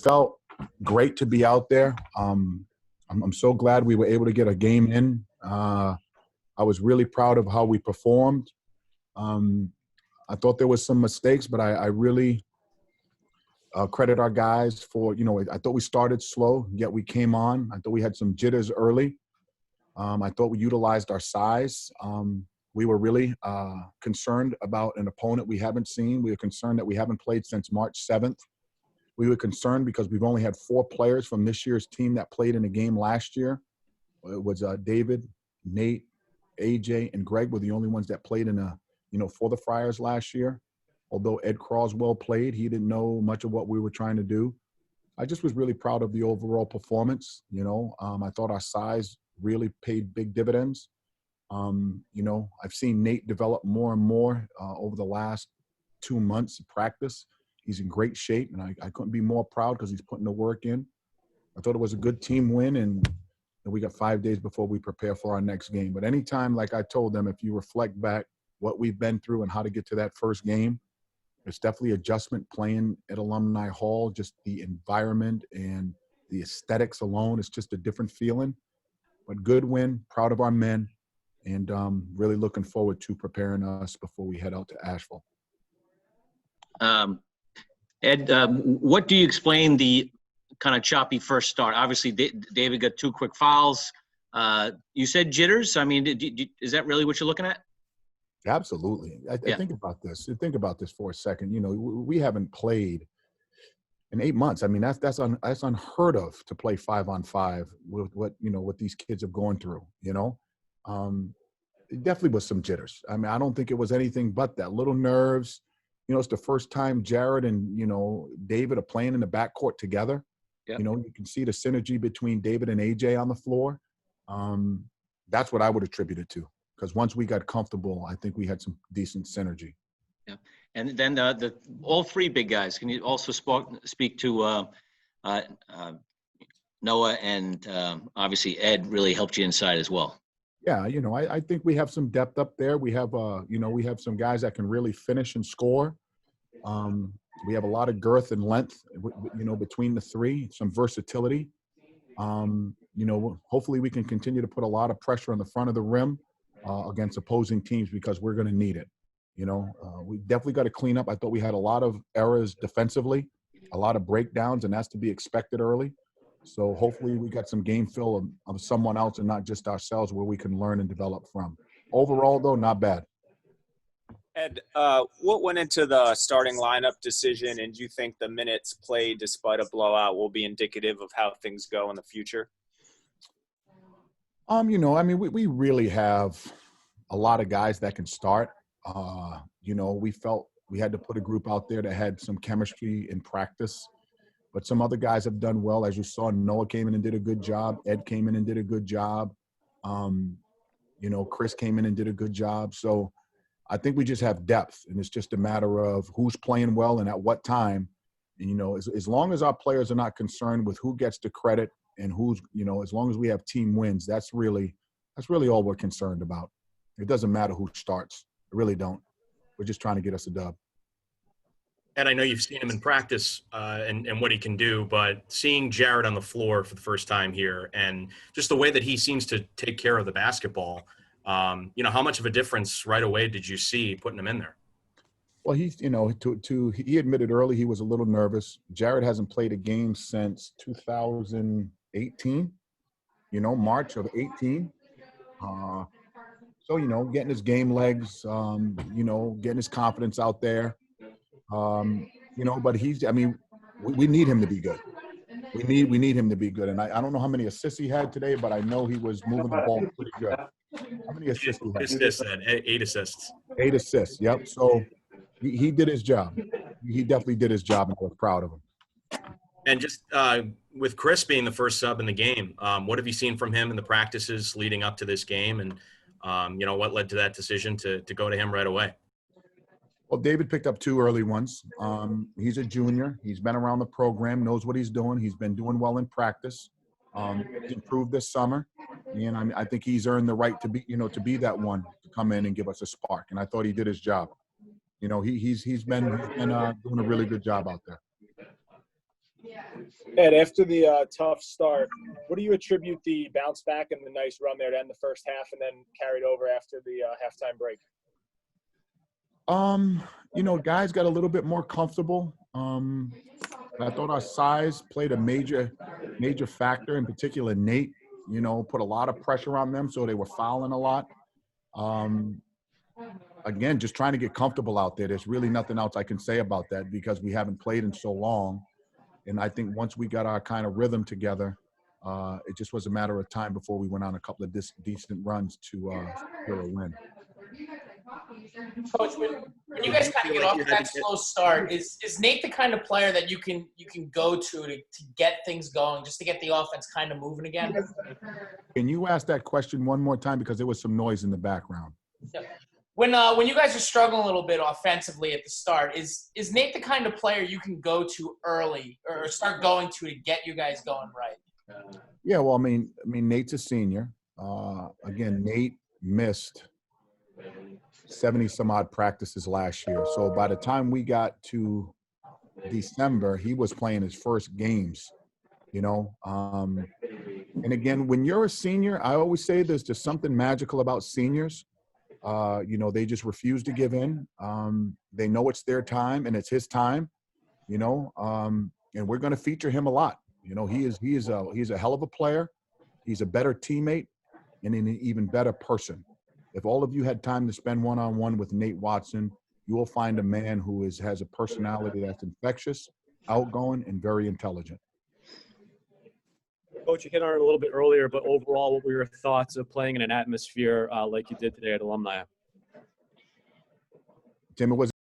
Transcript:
felt great to be out there. I'm so glad we were able to get a game in. I was really proud of how we performed. I thought there was some mistakes, but I really credit our guys for, I thought we started slow, yet we came on. I thought we had some jitters early. I thought we utilized our size. We were really concerned about an opponent we haven't seen. We were concerned that we haven't played since March 7th. We were concerned because we've only had 4 players from this year's team that played in a game last year. It was David, Nate, AJ, and Greg were the only ones that played for the Friars last year. Although Ed Croswell played, he didn't know much of what we were trying to do. I just was really proud of the overall performance. I thought our size really paid big dividends. I've seen Nate develop more and more over the last 2 months of practice. He's in great shape, and I couldn't be more proud because he's putting the work in. I thought it was a good team win, and we got 5 days before we prepare for our next game. But anytime, like I told them, if you reflect back what we've been through and how to get to that first game, it's definitely adjustment playing at Alumni Hall, just the environment and the aesthetics alone. It's just a different feeling. But good win, proud of our men, and really looking forward to preparing us before we head out to Asheville. Ed, what do you explain the kind of choppy first start? Obviously, David got 2 quick fouls. You said jitters. I mean, is that really what you're looking at? Absolutely. I think about this. Think about this for a second. We haven't played in 8 months. I mean, that's unheard of to play 5-on-5 with what these kids have gone through. It definitely was some jitters. I mean, I don't think it was anything but that. Little nerves. It's the first time Jared and David are playing in the backcourt together. Yep. You can see the synergy between David and AJ on the floor. That's what I would attribute it to. Because once we got comfortable, I think we had some decent synergy. Yeah, and then all 3 big guys. Can you also speak to Noah and obviously Ed really helped you inside as well? Yeah, I think we have some depth up there. We have we have some guys that can really finish and score. We have a lot of girth and length, between the 3. Some versatility. Hopefully we can continue to put a lot of pressure on the front of the rim. Against opposing teams because we're going to need it. We definitely got to clean up. I thought we had a lot of errors defensively, a lot of breakdowns, and that's to be expected early. So hopefully we got some game fill of someone else and not just ourselves where we can learn and develop from. Overall, though, not bad. Ed, what went into the starting lineup decision, and do you think the minutes played despite a blowout will be indicative of how things go in the future? We really have a lot of guys that can start. We felt we had to put a group out there that had some chemistry in practice. But some other guys have done well. As you saw, Noah came in and did a good job. Ed came in and did a good job. Chris came in and did a good job. So I think we just have depth, and it's just a matter of who's playing well and at what time. And, as long as our players are not concerned with who gets the credit, and who's, as long as we have team wins, that's really all we're concerned about. It doesn't matter who starts. It really don't. We're just trying to get us a dub. And I know you've seen him in practice and what he can do, but seeing Jared on the floor for the first time here and just the way that he seems to take care of the basketball, how much of a difference right away did you see putting him in there? Well, he's, he admitted early he was a little nervous. Jared hasn't played a game since 2018, March of 18. So, getting his game legs, getting his confidence out there, but we need him to be good. We need him to be good. And I don't know how many assists he had today, but I know he was moving the ball pretty good. How many assists he had? 8 assists. 8 assists, yep. So he did his job. He definitely did his job, and we're proud of him. And just with Chris being the first sub in the game, what have you seen from him in the practices leading up to this game? And, what led to that decision to go to him right away? Well, David picked up 2 early ones. He's a junior. He's been around the program, knows what he's doing. He's been doing well in practice. He's improved this summer. And I think he's earned the right to be that one to come in and give us a spark. And I thought he did his job. He's been doing a really good job out there. Ed, after the tough start, what do you attribute the bounce back and the nice run there to end the first half and then carried over after the halftime break? Guys got a little bit more comfortable. I thought our size played a major factor. In particular, Nate, put a lot of pressure on them, so they were fouling a lot. Again, just trying to get comfortable out there. There's really nothing else I can say about that because we haven't played in so long. And I think once we got our kind of rhythm together, it just was a matter of time before we went on a couple of decent runs to secure a win. Coach, when you guys kind of get off to that slow start, is Nate the kind of player that you can go to get things going, just to get the offense kind of moving again? Can you ask that question one more time because there was some noise in the background? Yeah. When you guys are struggling a little bit offensively at the start, is Nate the kind of player you can go to early or start going to get you guys going right? Yeah, well, I mean, Nate's a senior. Again, Nate missed 70 some odd practices last year. So by the time we got to December, he was playing his first games, And again, when you're a senior, I always say there's just something magical about seniors. They just refuse to give in. They know it's their time and it's his time, and we're going to feature him a lot. He is a hell of a player. He's a better teammate and an even better person. If all of you had time to spend one-on-one with Nate Watson, you will find a man who has a personality that's infectious, outgoing, and very intelligent. Coach, you hit on it a little bit earlier, but overall, what were your thoughts of playing in an atmosphere like you did today at Alumni? Tim, it was